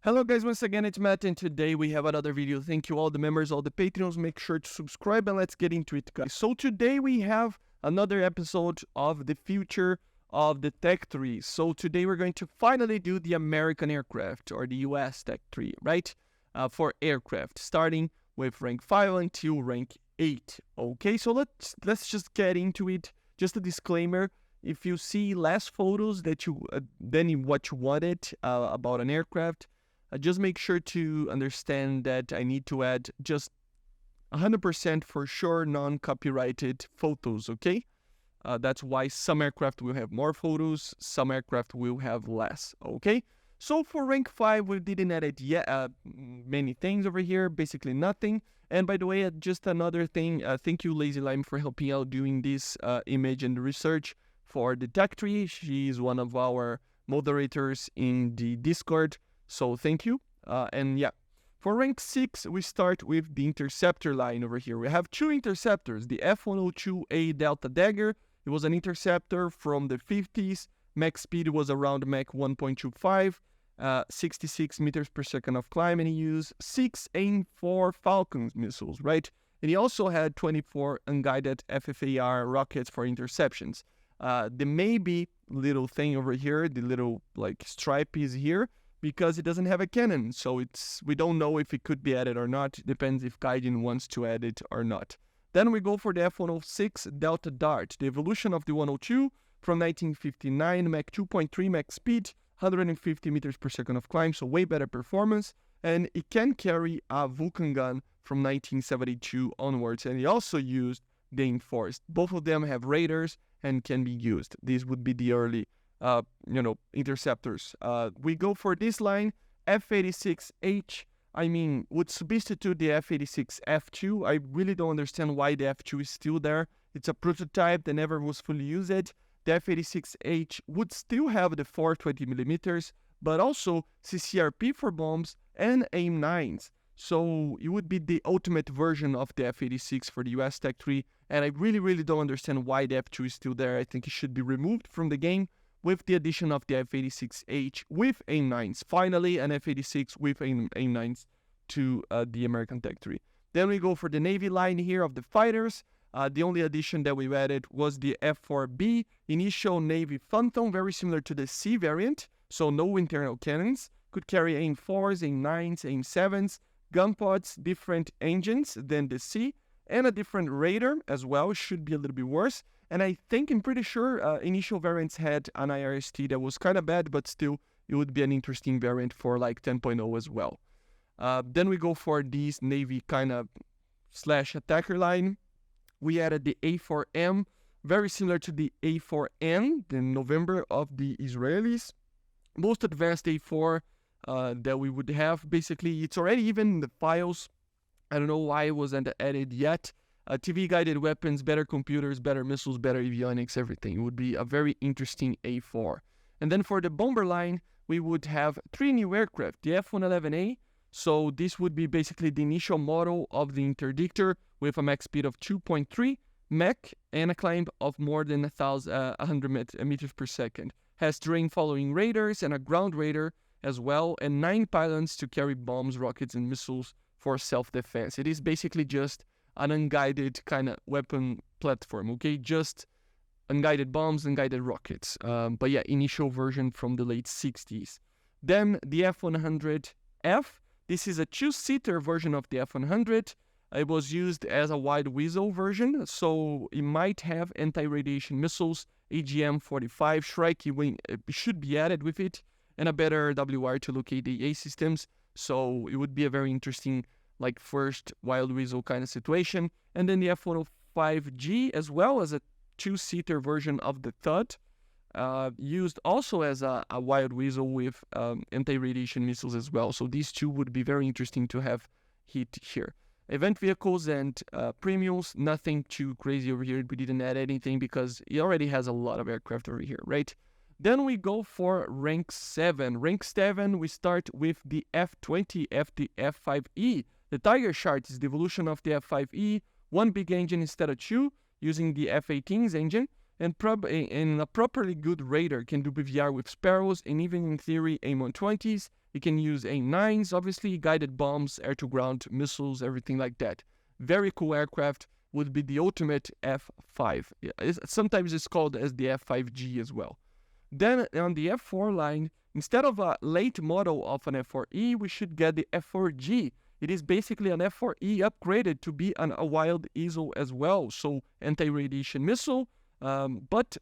Hello guys, once again it's Matt and today we have another video. Thank you all the members, all the Patreons, make sure to subscribe and let's get into it guys. So today we have another episode of the future of the Tech 3. So today we're going to finally do the American aircraft or the US Tech 3, right? For aircraft, starting with rank 5 until rank 8. Okay, so let's just get into it. Just a disclaimer. If you see less photos that than what you wanted about an aircraft, just make sure to understand that I need to add just 100% for sure non-copyrighted photos, okay? That's why some aircraft will have more photos, some aircraft will have less, okay? So for rank 5, we didn't add yet many things over here, basically nothing. And by the way, just another thing, thank you Lazy Lime for helping out doing this image and research for the Tech 3. She is one of our moderators in the Discord. So thank you. And yeah, for rank 6, we start with the interceptor line over here. We have two interceptors, the F-102A Delta Dagger. It was an interceptor from the 50s. Max speed was around Mach 1.25, 66 meters per second of climb, and he used 6 AIM-4 Falcons missiles, right? And he also had 24 unguided FFAR rockets for interceptions. The maybe little thing over here, the little like stripe is here, because it doesn't have a cannon, so we don't know if it could be added or not. It depends if Gaijin wants to add it or not. Then we go for the F-106 Delta Dart, the evolution of the 102 from 1959, Mach 2.3 max speed, 150 meters per second of climb, so way better performance, and it can carry a Vulcan gun from 1972 onwards, and it also used the Enforced. Both of them have radars and can be used. These would be the early interceptors. We go for this line, F-86H, would substitute the F-86F2. I really don't understand why the F2 is still there. It's a prototype that never was fully used. The F-86H would still have the 420mm, but also CCRP for bombs and AIM-9s. So it would be the ultimate version of the F-86 for the US Tech 3, and I really don't understand why the F2 is still there. I think it should be removed from the game, with the addition of the F-86H with AIM-9s. Finally, an F-86 with AIM-9s to the American Tech 3. Then we go for the Navy line here of the fighters. The only addition that we added was the F-4B, initial Navy Phantom, very similar to the C variant, so no internal cannons. Could carry AIM-4s, AIM-9s, AIM-7s, gun pods, different engines than the C, and a different radar as well, should be a little bit worse. And I'm pretty sure initial variants had an IRST that was kind of bad, but still it would be an interesting variant for like 10.0 as well. Then we go for this Navy kind of / attacker line. We added the A4M, very similar to the A4N, the November of the Israelis. Most advanced A4 that we would have. Basically, it's already even in the files. I don't know why it wasn't added yet. TV-guided weapons, better computers, better missiles, better avionics, everything. It would be a very interesting A4. And then for the bomber line, we would have 3 new aircraft. The F-111A, so this would be basically the initial model of the interdictor with a max speed of 2.3 Mach and a climb of more than 100 meters per second. Has terrain-following radars and a ground radar as well, and 9 pylons to carry bombs, rockets, and missiles for self-defense. It is basically just an unguided kind of weapon platform, okay? Just unguided bombs, unguided rockets. But yeah, initial version from the late 60s. Then the F-100F. This is a 2-seater version of the F-100. It was used as a wide weasel version, so it might have anti-radiation missiles, AGM-45, Shrike wing should be added with it, and a better WR to locate the A systems. So it would be a very interesting like first wild weasel kind of situation. And then the F-105G as well as a 2-seater version of the THUD, used also as a wild weasel with anti-radiation missiles as well. So these two would be very interesting to have hit here. Event vehicles and premiums, nothing too crazy over here. We didn't add anything because it already has a lot of aircraft over here, right? Then we go for rank 7. Rank 7, we start with the F-20F, the F-5E. The Tiger Shark is the evolution of the F-5E, 1 big engine instead of 2, using the F-18's engine, and a properly good radar can do BVR with Sparrows, and even in theory M120's. It can use AIM-9s, obviously, guided bombs, air-to-ground missiles, everything like that. Very cool aircraft, would be the ultimate F5. Sometimes it's called as the F5G as well. Then on the F4 line, instead of a late model of an F4E, we should get the F4G. It is basically an F4E upgraded to be a wild easel as well, so anti-radiation missile, but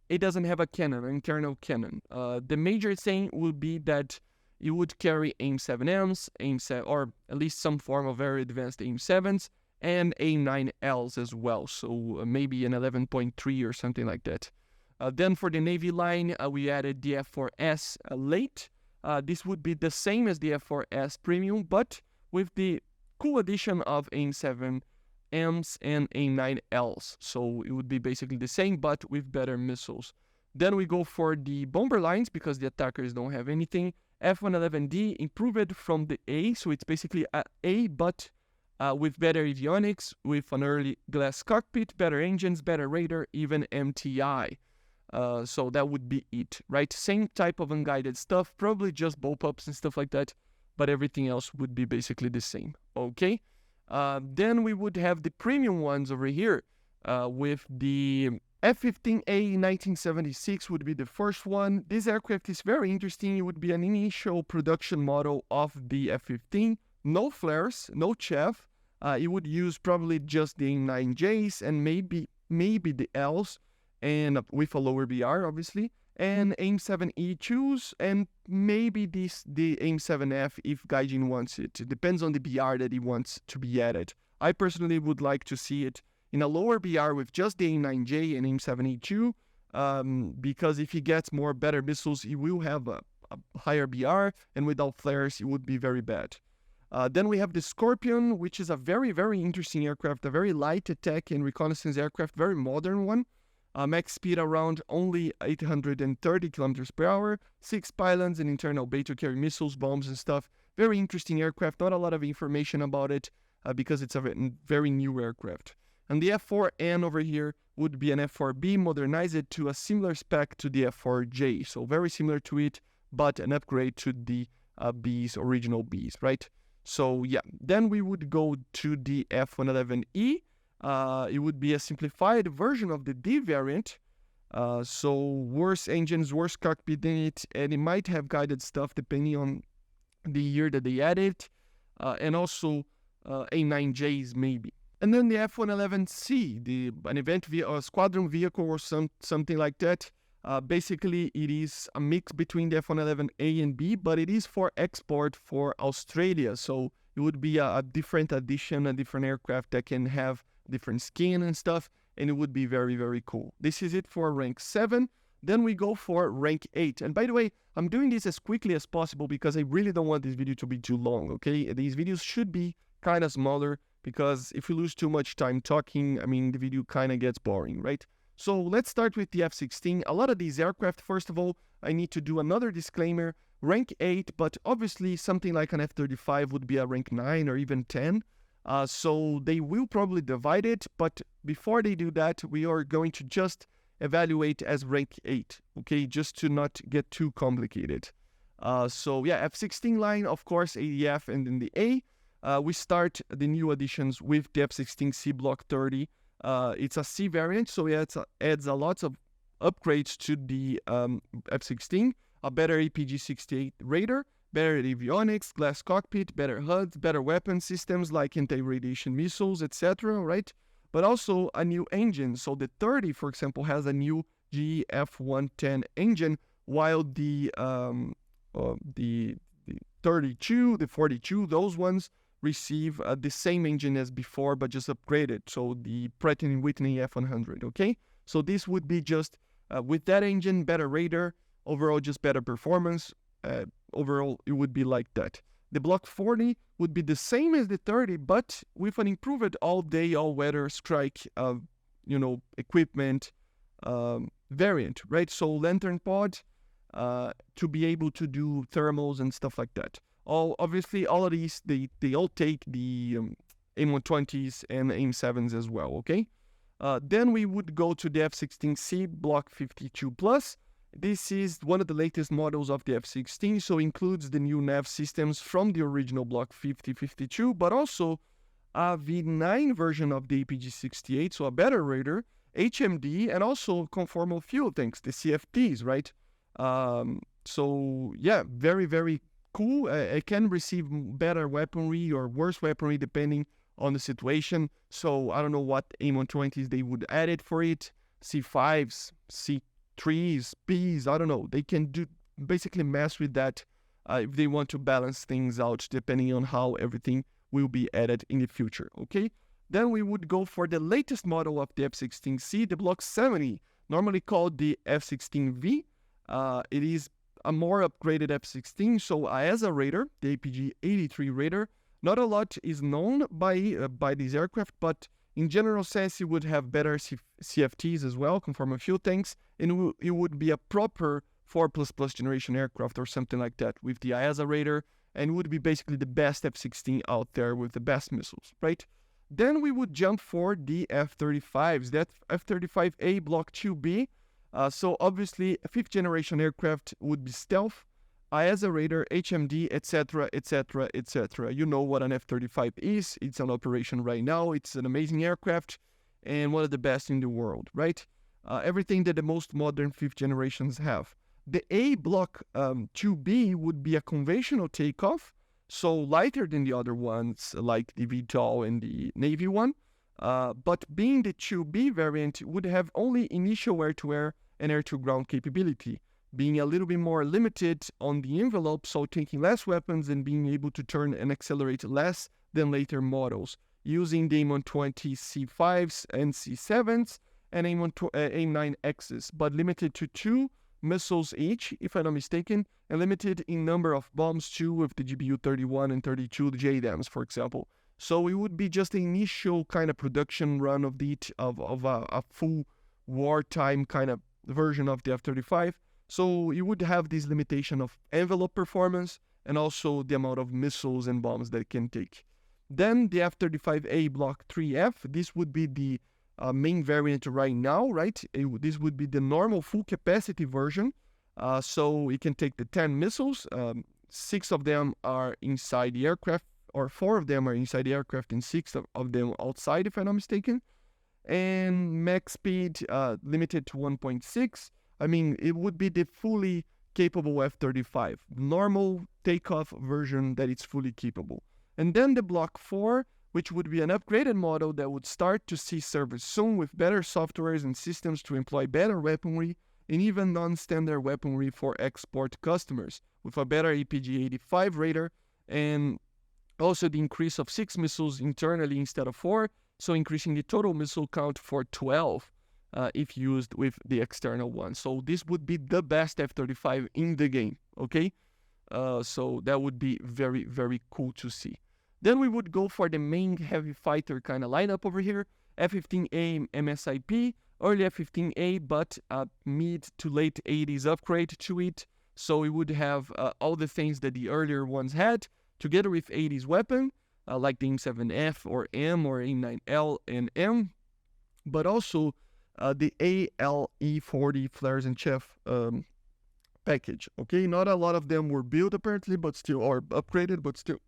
it doesn't have a cannon, an internal cannon. The major thing would be that it would carry AIM-7Ms, or at least some form of very advanced AIM-7s, and AIM-9Ls as well, so maybe an 11.3 or something like that. Then for the Navy line, we added the F4S late. This would be the same as the F4S premium, but with the cool addition of AIM-7Ms and AIM-9Ls. So it would be basically the same, but with better missiles. Then we go for the bomber lines, because the attackers don't have anything. F-111D improved from the A, so it's basically an A, but with better avionics, with an early glass cockpit, better engines, better radar, even MTI. So that would be it, right? Same type of unguided stuff, probably just bullpups and stuff like that, but everything else would be basically the same, okay? Then we would have the premium ones over here, with the F-15A 1976 would be the first one. This aircraft is very interesting. It would be an initial production model of the F-15. No flares, no chaff. It would use probably just the AIM-9Js and maybe the Ls, and with a lower BR, obviously, and AIM-7E2s, and maybe the AIM-7F if Gaijin wants it. It depends on the BR that he wants to be added. I personally would like to see it in a lower BR with just the AIM-9J and AIM-7E2, because if he gets better missiles, he will have a higher BR, and without flares, it would be very bad. Then we have the Scorpion, which is a very, very interesting aircraft, a very light attack and reconnaissance aircraft, very modern one. Max speed around only 830 kilometers per hour, 6 pylons and internal bay to carry missiles, bombs and stuff. Very interesting aircraft, not a lot of information about it because it's a very new aircraft. And the F4N over here would be an F4B modernized to a similar spec to the F4J. So very similar to it, but an upgrade to the B's, original B's, right? So yeah, then we would go to the F-111E. It would be a simplified version of the D variant. So worse engines, worse cockpit in it, and it might have guided stuff depending on the year that they added, and also AIM-9Js maybe. And then the F-111C, an event via a squadron vehicle or something like that. Basically, it is a mix between the F-111A and B, but it is for export for Australia. So it would be a different addition, a different aircraft that can have different skin and stuff, and it would be very, very cool. This is it for rank 7. Then we go for rank 8. And by the way, I'm doing this as quickly as possible because I really don't want this video to be too long, okay? These videos should be kind of smaller because if you lose too much time talking, I mean, the video kind of gets boring, right? So let's start with the F-16. A lot of these aircraft, first of all, I need to do another disclaimer. Rank 8, but obviously something like an F-35 would be a rank 9 or even 10. So they will probably divide it, but before they do that, we are going to just evaluate as rank 8, okay? Just to not get too complicated. So yeah, F-16 line, of course, ADF and then the A. We start the new additions with the F-16C Block 30. It's a C variant, so it adds a lot of upgrades to the F-16. A better APG-68 radar, better avionics, glass cockpit, better HUDs, better weapon systems like anti-radiation missiles, etc., right? But also a new engine. So the 30, for example, has a new GE F-110 engine, while the 32, the 42, those ones receive the same engine as before, but just upgraded. So the Pratt & Whitney F-100, okay? So this would be just with that engine, better radar, overall just better performance. Overall, it would be like that. The Block 40 would be the same as the 30, but with an improved all-day, all-weather strike, equipment variant, right? So lantern pod to be able to do thermals and stuff like that. Obviously, all of these, they all take the AIM-120's and AIM-7's as well, okay? Then we would go to the F-16C Block 52 Plus. This is one of the latest models of the F-16, so includes the new nav systems from the original Block 50-52, but also a V9 version of the APG-68, so a better radar, HMD, and also conformal fuel tanks, the CFTs, right? So yeah, very, very cool. It can receive better weaponry or worse weaponry depending on the situation. So I don't know what M120s they would add it for it. C5s, C3s, Ps, I don't know. They can do basically mess with that if they want to balance things out depending on how everything will be added in the future, okay? Then we would go for the latest model of the F-16C, the Block 70, normally called the F-16V. It is a more upgraded F-16, so as a radar, the APG-83 radar, not a lot is known by this aircraft, but in general sense, it would have better CFTs as well, conformal fuel tanks, and it would be a proper 4++ generation aircraft or something like that with the IASA radar, and would be basically the best F-16 out there with the best missiles, right? Then we would jump for the F-35s, that F-35A Block 2B. So obviously, a 5th generation aircraft would be stealth, IASA radar, HMD, etc., etc., etc. You know what an F-35 is. It's on operation right now. It's an amazing aircraft and one of the best in the world, right? Everything that the most modern 5th generations have. The A Block 2B would be a conventional takeoff, so lighter than the other ones like the VTOL and the Navy one. But being the 2B variant would have only initial air-to-air and air-to-ground capability, being a little bit more limited on the envelope, so taking less weapons and being able to turn and accelerate less than later models, using the M120 C5s and C7s and AIM-9Xs, but limited to 2 missiles each, if I'm not mistaken, and limited in number of bombs too, with the GBU-31 and 32 JDAMs, for example. So it would be just the initial kind of production run of a full wartime kind of version of the F-35. So you would have this limitation of envelope performance and also the amount of missiles and bombs that it can take. Then the F-35A Block 3F, this would be the main variant right now, right? This would be the normal full capacity version. So it can take the 10 missiles. 6 of them are inside the aircraft, or 4 of them are inside the aircraft and 6 of them outside, if I'm not mistaken. And max speed limited to 1.6. I mean, it would be the fully capable F-35, normal takeoff version that it's fully capable. And then the Block 4, which would be an upgraded model that would start to see service soon with better softwares and systems to employ better weaponry and even non-standard weaponry for export customers, with a better APG-85 radar and also the increase of 6 missiles internally instead of 4, so increasing the total missile count for 12 if used with the external one. So this would be the best F-35 in the game, okay? So that would be very, very cool to see. Then we would go for the main heavy fighter kind of lineup over here. F-15A MSIP, early F-15A, but mid to late 80s upgrade to it. So we would have all the things that the earlier ones had, together with 80s weapon, like the AIM-7F or M or AIM-9L and M, but also the ALE-40 flares and chaff package. Okay, not a lot of them were built apparently, but still, or upgraded, but still.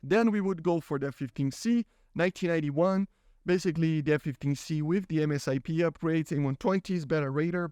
Then we would go for the F-15C, 1991, basically the F-15C with the MSIP upgrades, A120s, better radar,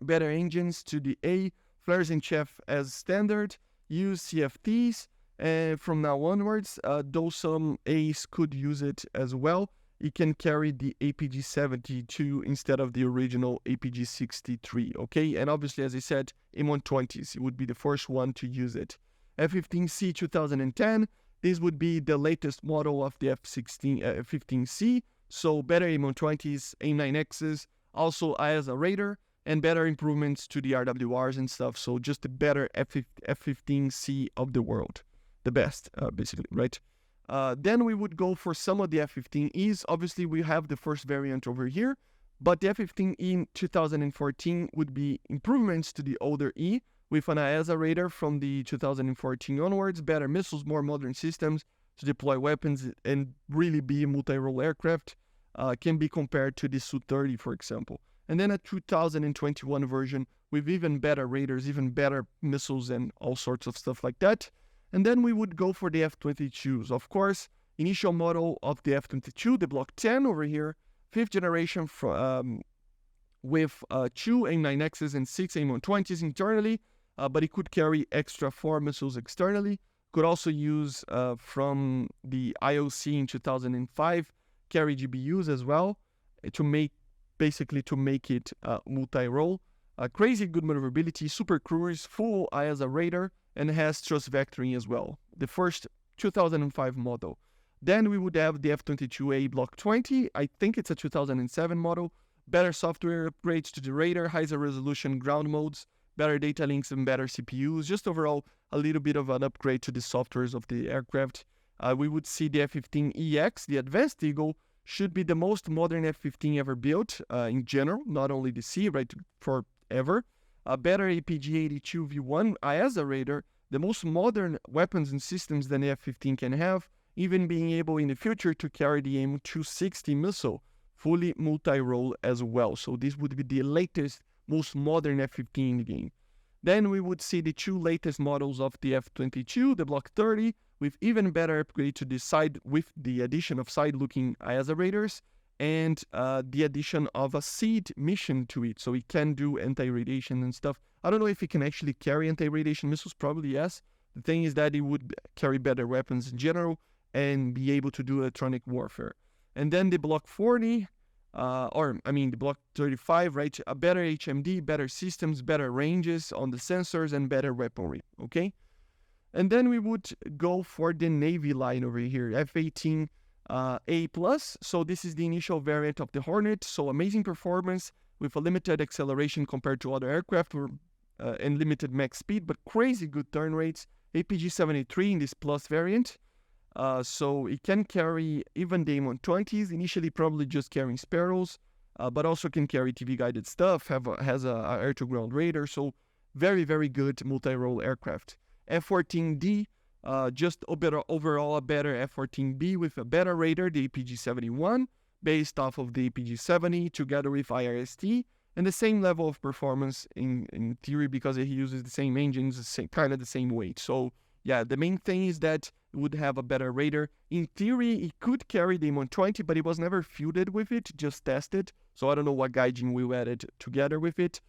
better engines to the A, flares and chaff as standard, use CFTs, and from now onwards, though some A's could use it as well, it can carry the APG-72 instead of the original APG-63, okay? And obviously, as I said, M120s, it would be the first one to use it. F-15C 2010, this would be the latest model of the F-15C, so better M120s, AIM-9Xs, also IASA radar, and better improvements to the RWRs and stuff, so just a better F-15C of the world. The best, basically, right? Then we would go for some of the F-15Es. Obviously, we have the first variant over here, but the F-15E in 2014 would be improvements to the older E, with an IASA radar from the 2014 onwards, better missiles, more modern systems to deploy weapons and really be a multi-role aircraft. can be compared to the Su-30, for example. And then a 2021 version with even better radars, even better missiles, and all sorts of stuff like that. And then we would go for the F-22's. Of course, initial model of the F-22, the Block 10 over here, 5th generation with 2 AIM-9X's and 6 AIM-120's internally, but it could carry extra 4 missiles externally. Could also use from the IOC in 2005, carry GBUs as well, to make it multi-role. Crazy good maneuverability, super cruise, full ISA radar, and has thrust vectoring as well. The first 2005 model. Then we would have the F-22A Block 20. I think it's a 2007 model. Better software upgrades to the radar, higher resolution ground modes, better data links, and better CPUs. Just overall, a little bit of an upgrade to the softwares of the aircraft. We would see the F-15EX, the Advanced Eagle, should be the most modern F-15 ever built in general, not only the sea, right, forever. A better APG-82 V1 ISA radar, the most modern weapons and systems than the F-15 can have, even being able in the future to carry the AIM-260 missile, fully multi-role as well. So this would be the latest, most modern F-15 in the game. Then we would see the 2 latest models of the F-22, the Block 30, with even better upgrade to the side with the addition of side-looking ISA radars and the addition of a seed mission to it, so it can do anti-radiation and stuff. I don't know if it can actually carry anti-radiation missiles, probably yes. The thing is that it would carry better weapons in general and be able to do electronic warfare. And then the Block 40, the Block 35, right? A better HMD, better systems, better ranges on the sensors, and better weaponry, okay? And then we would go for the Navy line over here, F-18A+. So this is the initial variant of the Hornet. So amazing performance with a limited acceleration compared to other aircraft and limited max speed, but crazy good turn rates. APG-73 in this Plus variant. So it can carry even the AIM-120's, initially probably just carrying Sparrows, but also can carry TV-guided stuff, has a air-to-ground radar, so very, very good multi-role aircraft. F-14D, just overall a better F-14B with a better radar, the APG-71, based off of the APG-70 together with IRST, and the same level of performance in theory because it uses the same engines, kind of the same weight. So yeah, the main thing is that it would have a better radar. In theory, it could carry the AIM-120, but it was never fielded with it, just tested. So I don't know what gauging we added together with it.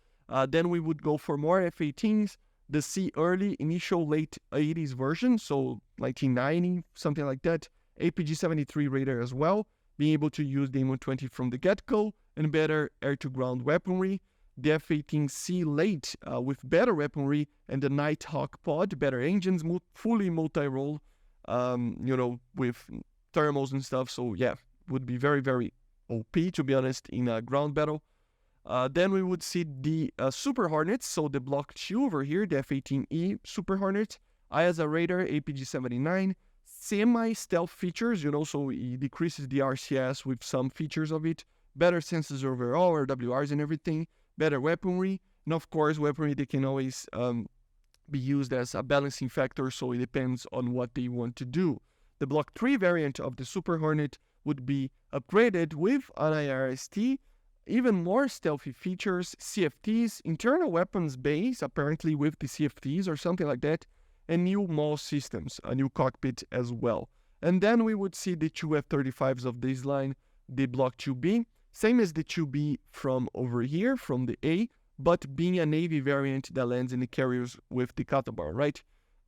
Then we would go for more F-18s, the C early, initial late 80s version, so 1990, something like that. APG-73 radar as well, being able to use the AIM-120 from the get-go, and better air-to-ground weaponry. The F-18C late with better weaponry, and the Nighthawk pod, better engines, fully multi-role, with thermals and stuff. So yeah, would be very, very OP, to be honest, in a ground battle. Then we would see the Super Hornets, so the Block 2 over here, the F-18E Super Hornet, ISA radar, APG-79, semi-stealth features, so it decreases the RCS with some features of it, better sensors overall, RWRs and everything, better weaponry, and of course, weaponry that can always be used as a balancing factor, so it depends on what they want to do. The Block 3 variant of the Super Hornet would be upgraded with an IRST, even more stealthy features, CFTs, internal weapons base, apparently with the CFTs or something like that, and new MAW systems, a new cockpit as well. And then we would see the 2 F-35s of this line, the Block 2B, same as the 2B from over here, from the A, but being a Navy variant that lands in the carriers with the Catabar, right?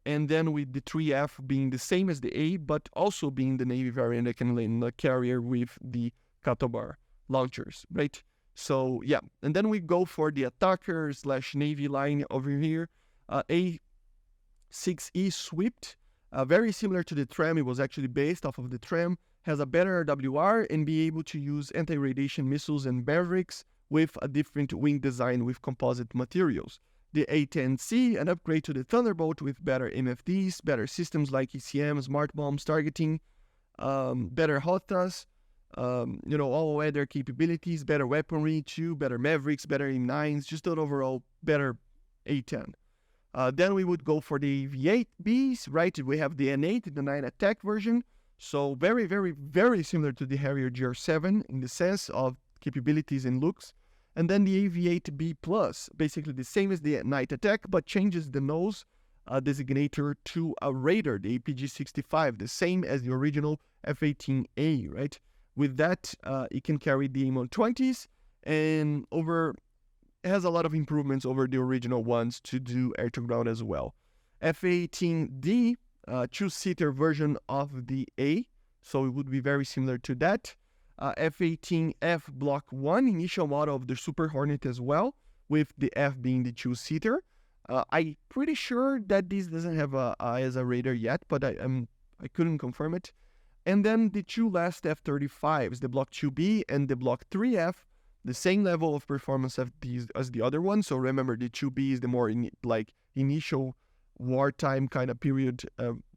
And then with the 3F being the same as the A, but also being the Navy variant that can land in the carrier with the Catabar launchers, right? So yeah, and then we go for the attacker/Navy line over here, A6E Swift, very similar to the Tram. It was actually based off of the Tram, has a better RWR and be able to use anti-radiation missiles and Mavericks with a different wing design with composite materials. The A10C, an upgrade to the Thunderbolt with better MFDs, better systems like ECM, smart bombs targeting, better HOTAS, all weather capabilities, better weaponry too, better Mavericks, better AIM-9s, just an overall better A10. Then we would go for the V8Bs, right? We have the N8, the 9 attack version. So very, very, very similar to the Harrier GR7 in the sense of capabilities and looks. And then the AV-8B Plus, basically the same as the Night Attack, but changes the nose designator to a radar, the APG-65, the same as the original F-18A, right? With that, it can carry the M120's and has a lot of improvements over the original ones to do air-to-ground as well. F-18D, two-seater version of the A, so it would be very similar to that. F-18F Block 1, initial model of the Super Hornet as well, with the F being the two-seater. I'm pretty sure that this doesn't have a as a radar yet, but I couldn't confirm it. And then the two last F-35s, the Block 2B and the Block 3F, the same level of performance of these as the other one. So remember, the 2B is the more initial wartime kind of period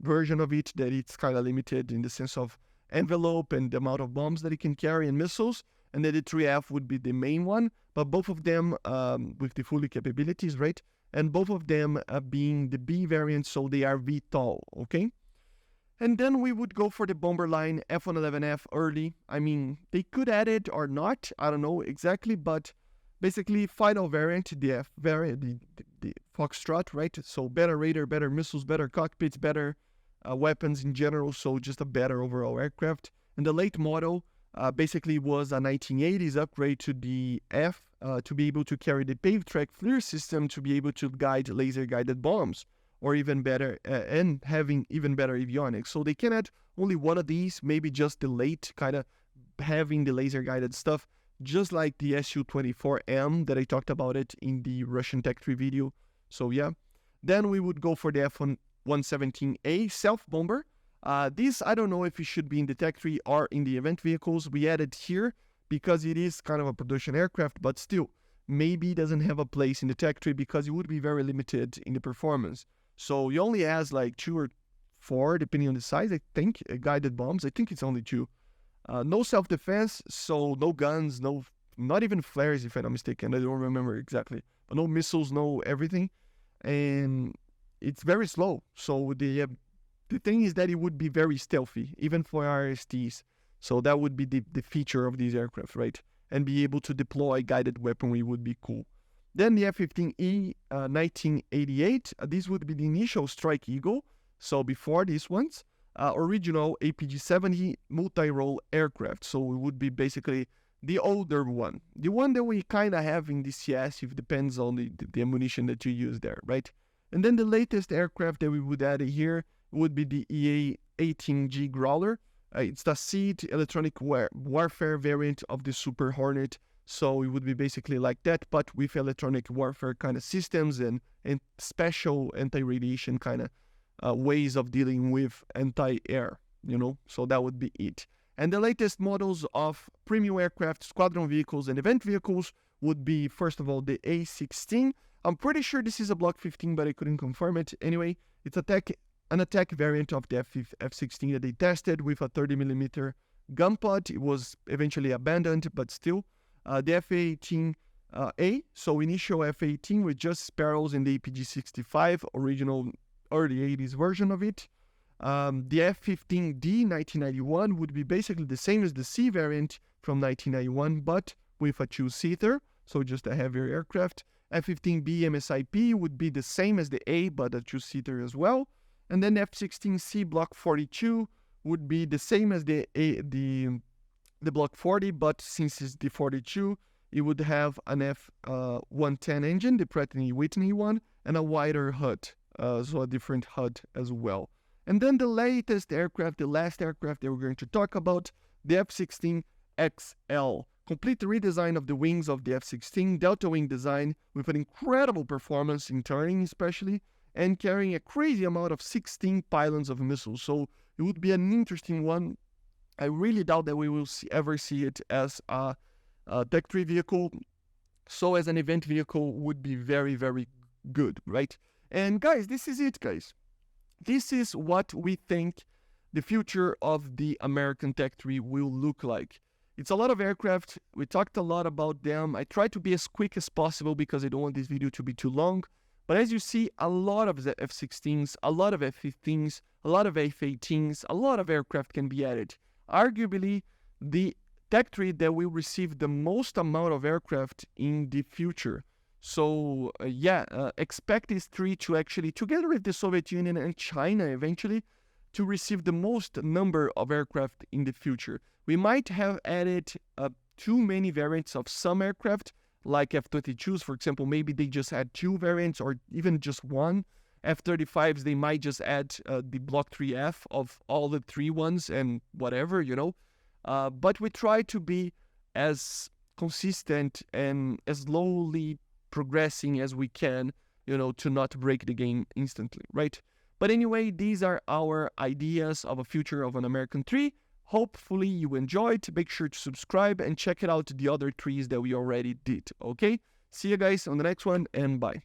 version of it, that it's kind of limited in the sense of envelope and the amount of bombs that it can carry and missiles. And then the 3F would be the main one, but both of them with the fully capabilities, right? And both of them being the B variant, so they are VTOL, okay? And then we would go for the bomber line F-111F early. I mean, they could add it or not, I don't know exactly, but basically final variant, the F variant, the Foxtrot, right? So better radar, better missiles, better cockpits, better weapons in general, so just a better overall aircraft. And the late model basically was a 1980s upgrade to the F to be able to carry the paved track FLIR system to be able to guide laser-guided bombs, or even better, and having even better avionics. So they can add only one of these, maybe just the late kind of having the laser-guided stuff, just like the Su-24M that I talked about it in the Russian Tech 3 video. So yeah, then we would go for the F-117A self-bomber. This, I don't know if it should be in the Tech 3 or in the event vehicles. We added here because it is kind of a production aircraft, but still, maybe it doesn't have a place in the Tech 3 because it would be very limited in the performance. So it only has like 2 or 4, depending on the size, I think, guided bombs. I think it's only 2. No self-defense, so no guns, not even flares, if I'm not mistaken. I don't remember exactly. But no missiles, no everything. And it's very slow. So the thing is that it would be very stealthy, even for RSTs. So that would be the feature of these aircraft, right? And be able to deploy guided weaponry would be cool. Then the F-15E 1988, this would be the initial Strike Eagle. So before these ones, original APG-70 multi-role aircraft. So it would be basically the older one. The one that we kind of have in DCS, if it depends on the ammunition that you use there, right? And then the latest aircraft that we would add here would be the EA-18G Growler. It's the SEAD electronic warfare variant of the Super Hornet. So it would be basically like that, but with electronic warfare kind of systems and special anti-radiation kind of ways of dealing with anti-air, you know? So that would be it. And the latest models of premium aircraft, squadron vehicles, and event vehicles would be, first of all, the A-16. I'm pretty sure this is a Block 15, but I couldn't confirm it. Anyway, it's an attack variant of the F-16 that they tested with a 30mm gun pod. It was eventually abandoned, but still. The F-18A, so initial F-18 with just sparrows in the APG-65, original early 80s version of it. The F-15D 1991 would be basically the same as the C variant from 1991, but with a two-seater, so just a heavier aircraft. F-15B MSIP would be the same as the A, but a two-seater as well. And then F-16C Block 42 would be the same as the Block 40, but since it's the 42, it would have an F-110 engine, the Pratt & Whitney one, and a wider HUD, so a different HUD as well. And then the latest aircraft, the last aircraft that we're going to talk about, the F-16XL. Complete redesign of the wings of the F-16, delta wing design with an incredible performance in turning especially, and carrying a crazy amount of 16 pylons of missiles. So it would be an interesting one. I really doubt that we will ever see it as a Tech 3 vehicle. So as an event vehicle would be very, very good, right? And guys, this is it, guys. This is what we think the future of the American Tech 3 will look like. It's a lot of aircraft. We talked a lot about them. I tried to be as quick as possible because I don't want this video to be too long. But as you see, a lot of the F-16s, a lot of F-15s, a lot of F-18s, a lot of aircraft can be added. Arguably, the tech tree that will receive the most amount of aircraft in the future. So expect this tree to actually, together with the Soviet Union and China eventually, to receive the most number of aircraft in the future. We might have added too many variants of some aircraft, like F-22's, for example. Maybe they just add 2 variants or even just 1. F-35's, they might just add the Block 3F of all the 3 ones and whatever, But we try to be as consistent and as slowly progressing as we can, to not break the game instantly, right? But anyway, these are our ideas of a future of an American tree. Hopefully you enjoyed. Make sure to subscribe and check it out the other trees that we already did, okay? See you guys on the next one, and bye.